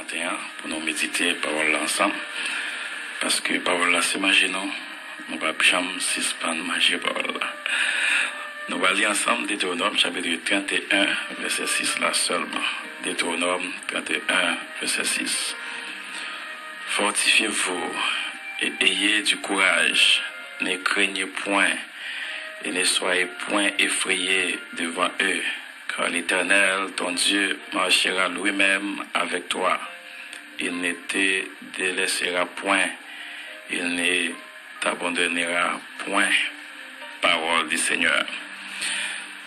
matin pour nous méditer parole ensemble. Parce que parole là, c'est manger, non? Nous ne pouvons jamais suspendre manger parole là. Nous allons lire ensemble Deutéronome chapitre 31, verset 6 là seulement. Deutéronome 31, verset 6. Fortifiez-vous et ayez du courage, ne craignez point et ne soyez point effrayés devant eux, car l'Éternel, ton Dieu, marchera lui-même avec toi. Il ne te délaissera point, il ne t'abandonnera point. Parole du Seigneur.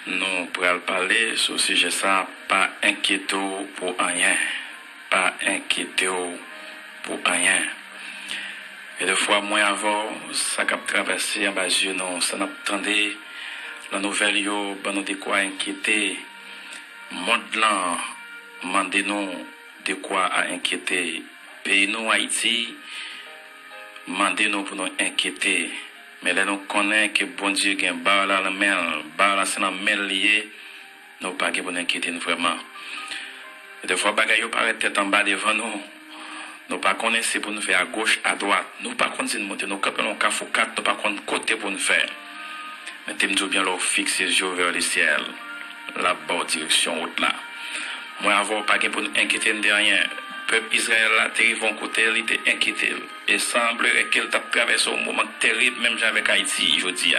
Nous pourrons parler sur ce sujet ça, pas inquiéter pour rien, pas inquiéter pour rien. Et des fois, moins avant, ça a traversé en bas yeux, non, ça n'attendait la nouvelle, yo, ben nous de quoi inquiéter. Monde là, mandez-nous de quoi à inquiéter. Pays nous, Haïti, mandez-nous pour nous inquiéter. Mais là, nous connaissons que bon Dieu a un bar là, la main, c'est la main liée, nous pas pour nous inquiéter vraiment. Et des fois, bagaille paraît tête en bas devant nous. Nous pas connaissons pour nous faire à gauche, à droite. Nous pas connaissons monter, nous capons nous fou quatre, nous pas connaissons côté pour nous faire. Mais t'aimes bien leur fixer les yeux vers le ciel, la bonne direction haute là. Moi avant pas pour nous inquiéter de rien. Peuple Israël là, terrible côté, il était inquiété. Et semblerait qu'elle t'a traversé un moment terrible, même avec Haïti, je dis.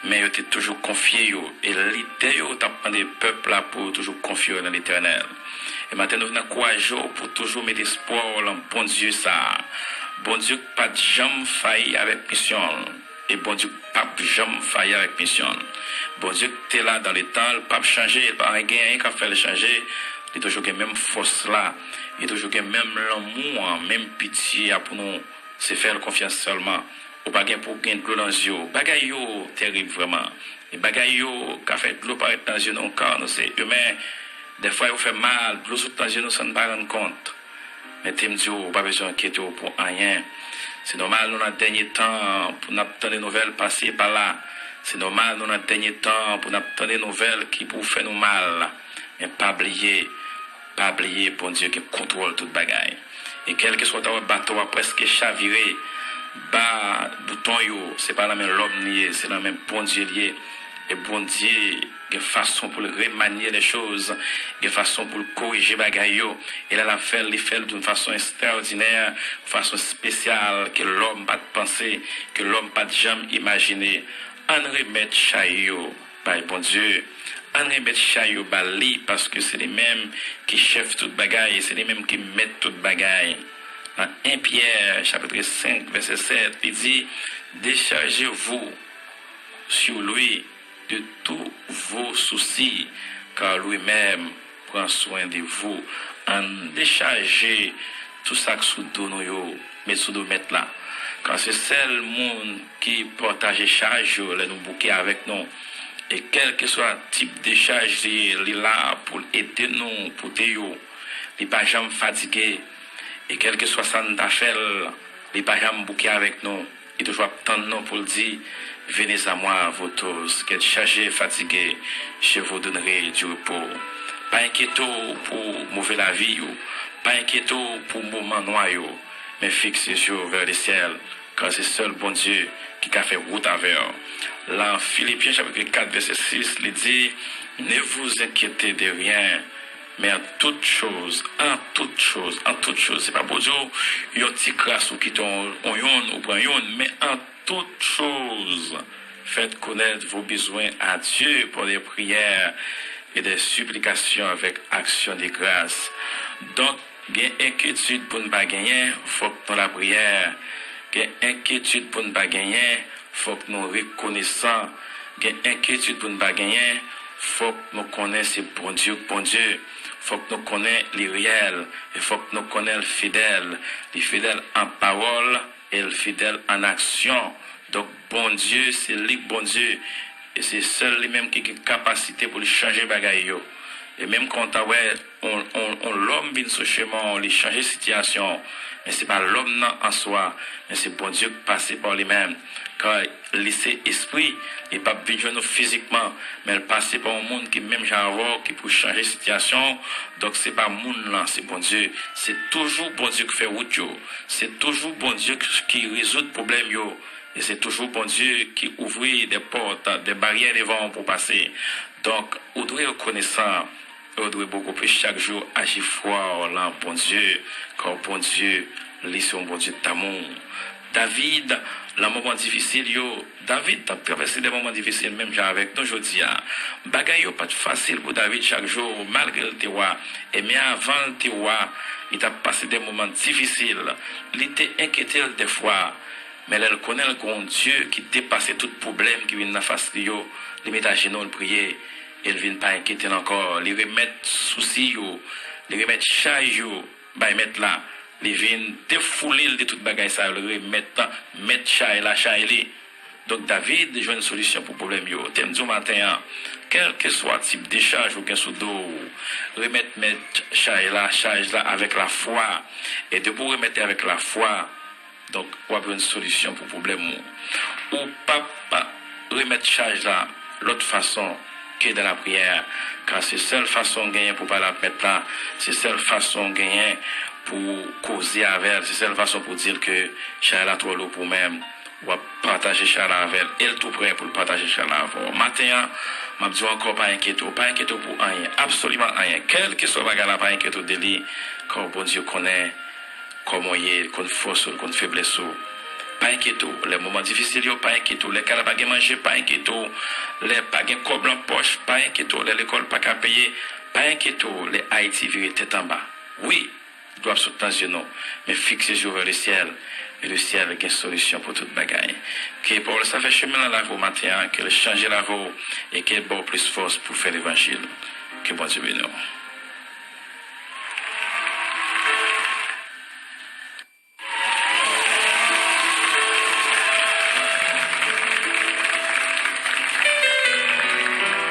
Mais il était toujours confié, et l'idée, il t'a demandé le peuple là pour toujours confier dans l'Éternel. Et maintenant, nous avons courage pour toujours mettre espoir en bon Dieu ça. Bon Dieu, pas de jamais failli avec mission. Et bon Dieu, pas de jamais failli avec mission. Bon Dieu, tu es là dans les temps, pas changer, pas rien qu'à faire le changer. Il y a toujours la même force là. Il y a toujours le même l'amour, même pitié pour nous se faire confiance seulement. Ou pas pour gagner de l'eau dans les yeux. Bagaille yo terrible vraiment. Et bagaille yo qui fait de l'eau paraître dans les yeux, non, car nous c'est humain. Des fois, il fait mal, de l'eau dans les yeux, nous ne pas rendre compte. Mais tu me dis, pas besoin d'inquiéter pour rien. C'est normal, nous, dans le dernier temps, pour nous attendre des nouvelles passer par là. C'est normal, nous, dans le dernier temps, pour nous attendre des nouvelles qui pour faire nous mal. Mais pas oublier, bon Dieu, qui contrôle toute bagaille. Et quel que soit ton bateau, presque chaviré, bas, bouton yo, c'est pas la même l'homme lié, c'est la même bon Dieu lié. Et bon Dieu, il y a une façon pour remanier les choses, il y a une façon pour corriger bagaille yo. Et là, il fait d'une façon extraordinaire, façon spéciale, que l'homme pas penser, que l'homme pas jamais imaginer. On remet chayo, par bon Dieu. On remet chayo bali, parce que c'est les mêmes qui chefent toute bagaille, c'est les mêmes qui mettent toute bagaille. Dans 1 Pierre, chapitre 5, verset 7, il dit, déchargez-vous sur lui de tous vos soucis, car lui-même prend soin de vous. En décharger tout ça que sous nous, mais sous nous mettre là. Quand c'est seul monde qui partage charge, nous bouquer avec nous. Et quel que soit le type de charge, il est là pour aider nous, pour aider nous. Il n'est pas jamais fatigué. Et quel que soit ça d'affaires, il n'est pas jamais bouquer avec nous. Il doit attendre nous pour le dire, venez à moi, vous tous, qui êtes chargés, fatigués, je vous donnerai du repos. Pas inquiétez pour mauvais la vie, pas inquiétez pour moment noyau, mais fixez les yeux vers le ciel, car c'est seul bon Dieu qui a fait route avec eux. Là, Philippiens chapitre 4, verset 6, il dit, ne vous inquiétez de rien, mais en toute chose, c'est pas pour dire, il y a un petit crasse ou qui t'ont, ou prend mais en toute chose, faites connaître vos besoins à Dieu pour des prières et des supplications avec action de grâce. Donc, il y a inquiétude pour ne pas gagner, faut que nous la prière. Il y a inquiétude pour ne pas gagner, faut que nous reconnaissons. Il y a inquiétude pour ne pas gagner, faut que nous connaissions bon Dieu. Faut que nous connaissions les réels, il faut que nous connaissions les fidèles en parole et les fidèles en action. Donc, bon Dieu, c'est lui, bon Dieu. Et c'est seul lui-même qui a une capacité pour changer bagaille. Et même quand on l'homme vient sur chemin, on lui change de situation, mais c'est pas l'homme en soi, mais c'est bon Dieu qui passe par lui-même. Quand il laisse esprit, il pas vivre nous physiquement, mais il passe par un monde qui même genre qui peut changer de situation. Donc c'est pas monde là, c'est bon Dieu. C'est toujours bon Dieu qui fait route yo. C'est toujours bon Dieu qui résout le problème yo. Et c'est toujours bon Dieu qui ouvre des portes, des barrières devant pour passer. Donc, on doit reconnaissant, on doit beaucoup plus chaque jour agir fort là, bon Dieu, car bon Dieu, laisse un bon Dieu d'amour. David, le moment difficile, David a traversé des moments difficiles, même avec nous aujourd'hui. Bagay yo pas facile pour David chaque jour, malgré le terroir. Et mais avant le terroir, il a passé des moments difficiles. Il était inquiété des fois. Mais elle connaît le grand Dieu qui dépasse tout problème qui vient dans la face de lui. Il met à genoux, il prie. Il ne vient pas inquiéter encore. Il remet soucis, il remet charge, il met là. Il vient défouler de toute bagaille ça. Il remet charge là, charge. Donc David a une solution pour le problème. Thème du matin, quel que soit le type de charge ou bien sous dos, remettre charge là avec la foi. Et de vous remettre avec la foi, donc, on a une solution pour le problème. Ou pas remettre charge là, l'autre façon que de la prière. Car c'est la seule façon de gagner pour pas la mettre là. C'est la seule façon de gagner pour causer avec elle. C'est la seule façon pour dire que charge là trop lourd pour même. Ou partager charge là avec elle. Elle tout prêt pour le partager charge là avec elle. Maintenant, je me dis encore pas inquiéter pour rien. Absolument rien. Quel que soit le bagage là, pas inquiéter de lui. Car bon Dieu connaît comment il est, qu'on force, qu'on faiblesse. Pas inquiété. Les moments difficiles, pas inquiété. Les cas pas manger, pas inquiété. Les pas de cob en poche, pas inquiété. Les l'école pas qu'à payer, pas inquiété. Les Haïti virent tête en bas. Oui, ils doivent soutenir nos, mais fixer sur vers le ciel. Et le ciel a une solution pour toute bagaille. Que pour ça fait chemin dans la voie matin, qu'elle change la voie et qu'elle ait plus force pour faire l'évangile. Que bon Dieu bénisse.